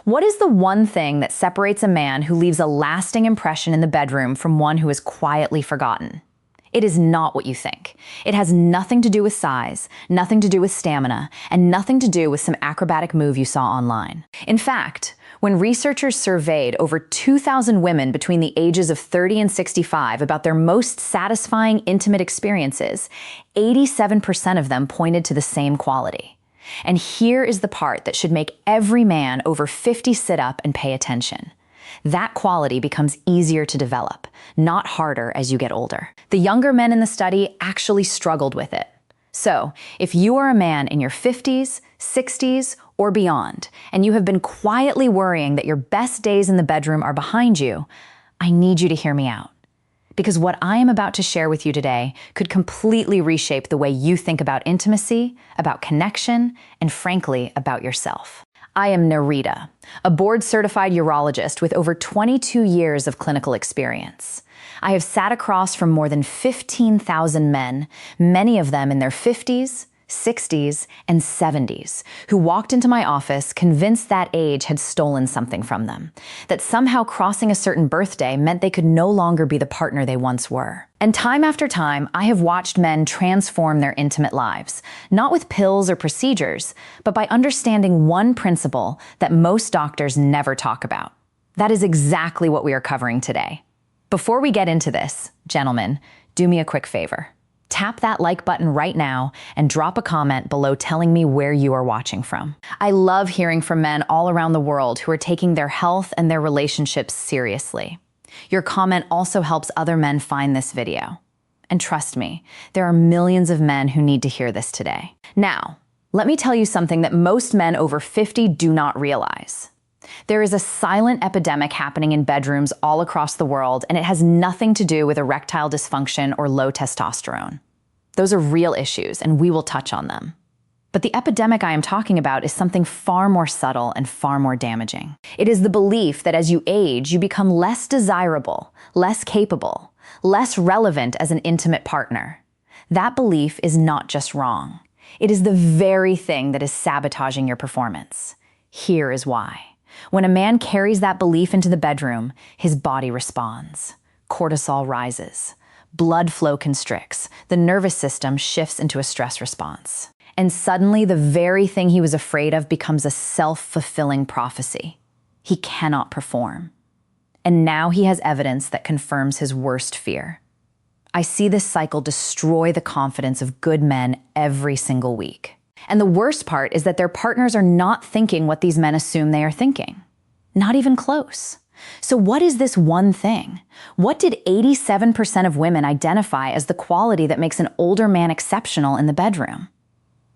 What is the one thing that separates a man who leaves a lasting impression in the bedroom from one who is quietly forgotten? It is not what you think. It has nothing to do with size, nothing to do with stamina, and nothing to do with some acrobatic move you saw online. In fact, when researchers surveyed over 2,000 women between the ages of 30 and 65 about their most satisfying intimate experiences, 87% of them pointed to the same quality. And here is the part that should make every man over 50 sit up and pay attention. That quality becomes easier to develop, not harder as you get older. The younger men in the study actually struggled with it. So, if you are a man in your 50s, 60s, or beyond, and you have been quietly worrying that your best days in the bedroom are behind you, I need you to hear me out. Because what I am about to share with you today could completely reshape the way you think about intimacy, about connection, and frankly, about yourself. I am Narita, a board-certified urologist with over 22 years of clinical experience. I have sat across from more than 15,000 men, many of them in their 50s, 60s, and 70s, who walked into my office convinced that age had stolen something from them, that somehow crossing a certain birthday meant they could no longer be the partner they once were. And time after time, I have watched men transform their intimate lives, not with pills or procedures, but by understanding one principle that most doctors never talk about. That is exactly what we are covering today. Before we get into this, gentlemen, do me a quick favor. Tap that like button right now and drop a comment below telling me where you are watching from. I love hearing from men all around the world who are taking their health and their relationships seriously. Your comment also helps other men find this video. And trust me, there are millions of men who need to hear this today. Now, let me tell you something that most men over 50 do not realize. There is a silent epidemic happening in bedrooms all across the world, and it has nothing to do with erectile dysfunction or low testosterone. Those are real issues, and we will touch on them. But the epidemic I am talking about is something far more subtle and far more damaging. It is the belief that as you age, you become less desirable, less capable, less relevant as an intimate partner. That belief is not just wrong. It is the very thing that is sabotaging your performance. Here is why. When a man carries that belief into the bedroom, his body responds. Cortisol rises. Blood flow constricts. The nervous system shifts into a stress response. And suddenly, the very thing he was afraid of becomes a self-fulfilling prophecy. He cannot perform. And now he has evidence that confirms his worst fear. I see this cycle destroy the confidence of good men every single week. And the worst part is that their partners are not thinking what these men assume they are thinking. Not even close. So what is this one thing? What did 87% of women identify as the quality that makes an older man exceptional in the bedroom?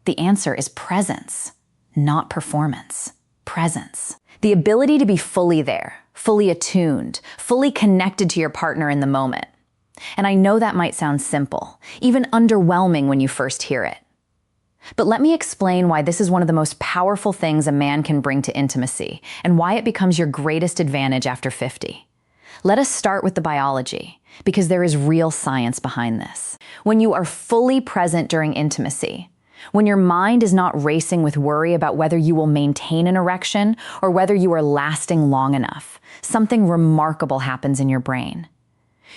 The answer is presence, not performance. Presence. The ability to be fully there, fully attuned, fully connected to your partner in the moment. And I know that might sound simple, even underwhelming when you first hear it. But let me explain why this is one of the most powerful things a man can bring to intimacy and why it becomes your greatest advantage after 50. Let us start with the biology, because there is real science behind this. When you are fully present during intimacy, when your mind is not racing with worry about whether you will maintain an erection or whether you are lasting long enough, something remarkable happens in your brain.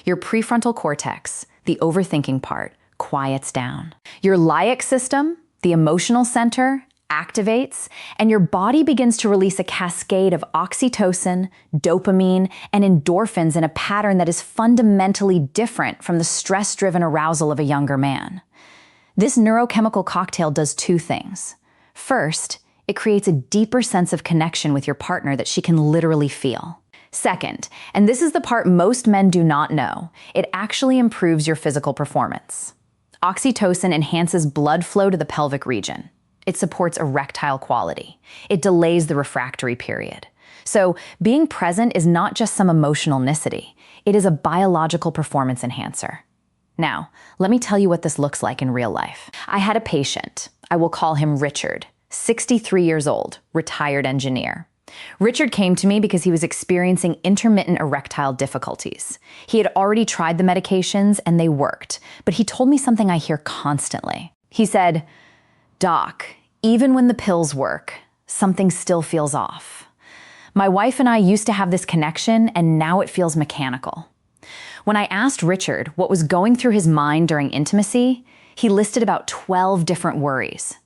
Your prefrontal cortex, the overthinking part, quiets down. Your limbic system, the emotional center, activates, and your body begins to release a cascade of oxytocin, dopamine, and endorphins in a pattern that is fundamentally different from the stress-driven arousal of a younger man. This neurochemical cocktail does two things. First, it creates a deeper sense of connection with your partner that she can literally feel. Second, and this is the part most men do not know, it actually improves your physical performance. Oxytocin enhances blood flow to the pelvic region. It supports erectile quality. It delays the refractory period. So being present is not just some emotional nicety. It is a biological performance enhancer. Now, let me tell you what this looks like in real life. I had a patient. I will call him Richard, 63 years old, retired engineer. Richard came to me because he was experiencing intermittent erectile difficulties. He had already tried the medications and they worked, but he told me something I hear constantly. He said, "Doc, even when the pills work, something still feels off. My wife and I used to have this connection, and now it feels mechanical. When I asked Richard what was going through his mind during intimacy, he listed about 12 different worries.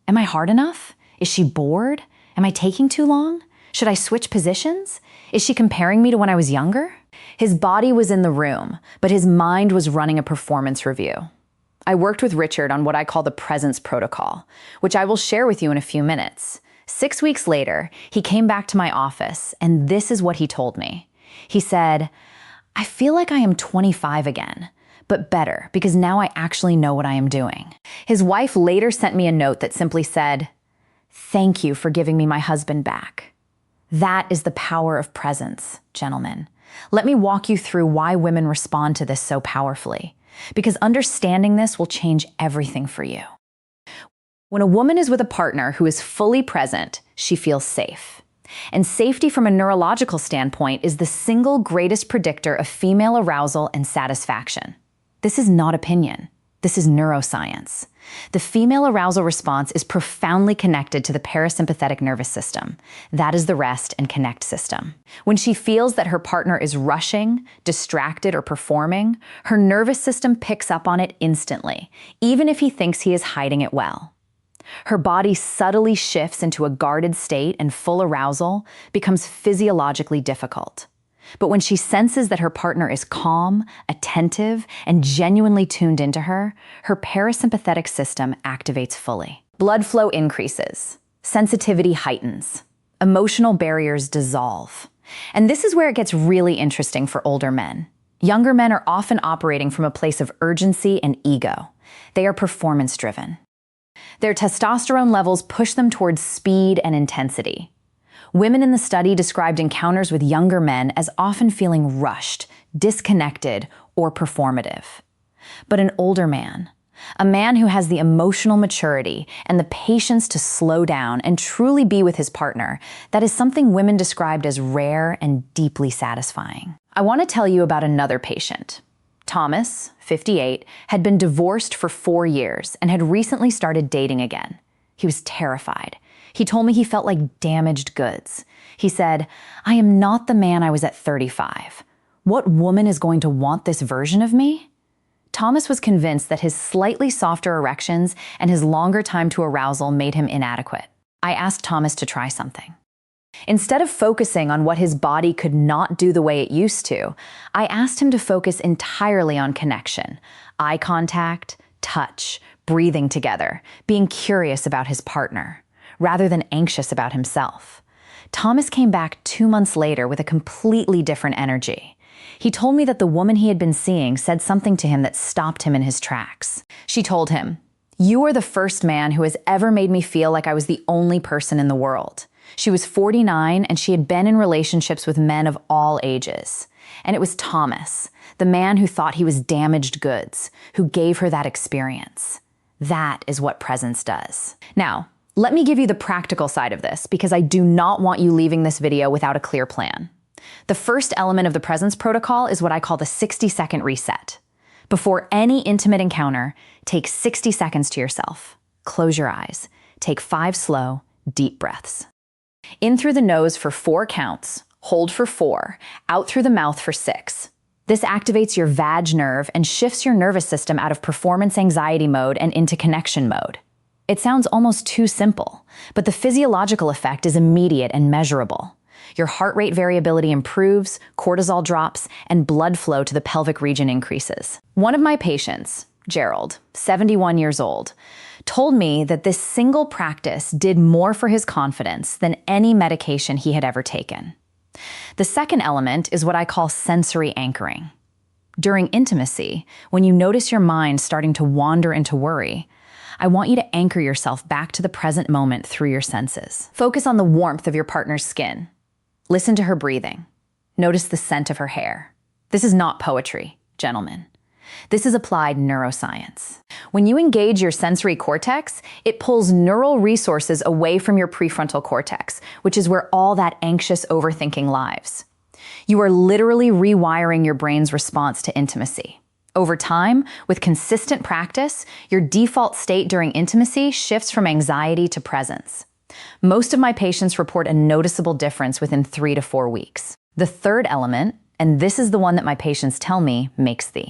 Am I hard enough? Is she bored? Am I taking too long? Should I switch positions? Is she comparing me to when I was younger? His body was in the room, but his mind was running a performance review. I worked with Richard on what I call the presence protocol, which I will share with you in a few minutes. 6 weeks later, he came back to my office, and this is what he told me. He said, "I feel like I am 25 again, but better because now I actually know what I am doing." His wife later sent me a note that simply said, "Thank you for giving me my husband back." That is the power of presence, gentlemen. Let me walk you through why women respond to this so powerfully, because understanding this will change everything for you. When a woman is with a partner who is fully present, she feels safe. And safety from a neurological standpoint is the single greatest predictor of female arousal and satisfaction. This is not opinion. This is neuroscience. The female arousal response is profoundly connected to the parasympathetic nervous system. That is the rest and connect system. When she feels that her partner is rushing, distracted, or performing, her nervous system picks up on it instantly, even if he thinks he is hiding it well. Her body subtly shifts into a guarded state, and full arousal becomes physiologically difficult. But when she senses that her partner is calm, attentive, and genuinely tuned into her, her parasympathetic system activates fully. Blood flow increases. Sensitivity heightens. Emotional barriers dissolve. And this is where it gets really interesting for older men. Younger men are often operating from a place of urgency and ego. They are performance-driven. Their testosterone levels push them towards speed and intensity. Women in the study described encounters with younger men as often feeling rushed, disconnected, or performative. But an older man, a man who has the emotional maturity and the patience to slow down and truly be with his partner, that is something women described as rare and deeply satisfying. I want to tell you about another patient. Thomas, 58, had been divorced for 4 years and had recently started dating again. He was terrified. He told me he felt like damaged goods. He said, "I am not the man I was at 35. What woman is going to want this version of me?" Thomas was convinced that his slightly softer erections and his longer time to arousal made him inadequate. I asked Thomas to try something. Instead of focusing on what his body could not do the way it used to, I asked him to focus entirely on connection, eye contact, touch, breathing together, being curious about his partner, rather than anxious about himself. Thomas came back 2 months later with a completely different energy. He told me that the woman he had been seeing said something to him that stopped him in his tracks. She told him, "You are the first man who has ever made me feel like I was the only person in the world." She was 49 and she had been in relationships with men of all ages. And it was Thomas, the man who thought he was damaged goods, who gave her that experience. That is what presence does. Now, let me give you the practical side of this, because I do not want you leaving this video without a clear plan. The first element of the presence protocol is what I call the 60-second reset. Before any intimate encounter, take 60 seconds to yourself. Close your eyes. Take 5 slow, deep breaths. In through the nose for 4 counts, hold for 4, out through the mouth for 6. This activates your vag nerve and shifts your nervous system out of performance anxiety mode and into connection mode. It sounds almost too simple, but the physiological effect is immediate and measurable. Your heart rate variability improves, cortisol drops, and blood flow to the pelvic region increases. One of my patients, Gerald, 71 years old, told me that this single practice did more for his confidence than any medication he had ever taken. The second element is what I call sensory anchoring. During intimacy, when you notice your mind starting to wander into worry, I want you to anchor yourself back to the present moment through your senses. Focus on the warmth of your partner's skin. Listen to her breathing. Notice the scent of her hair. This is not poetry, gentlemen. This is applied neuroscience. When you engage your sensory cortex, it pulls neural resources away from your prefrontal cortex, which is where all that anxious overthinking lives. You are literally rewiring your brain's response to intimacy. Over time, with consistent practice, your default state during intimacy shifts from anxiety to presence. Most of my patients report a noticeable difference within 3 to 4 weeks. The third element, and this is the one that my patients tell me makes the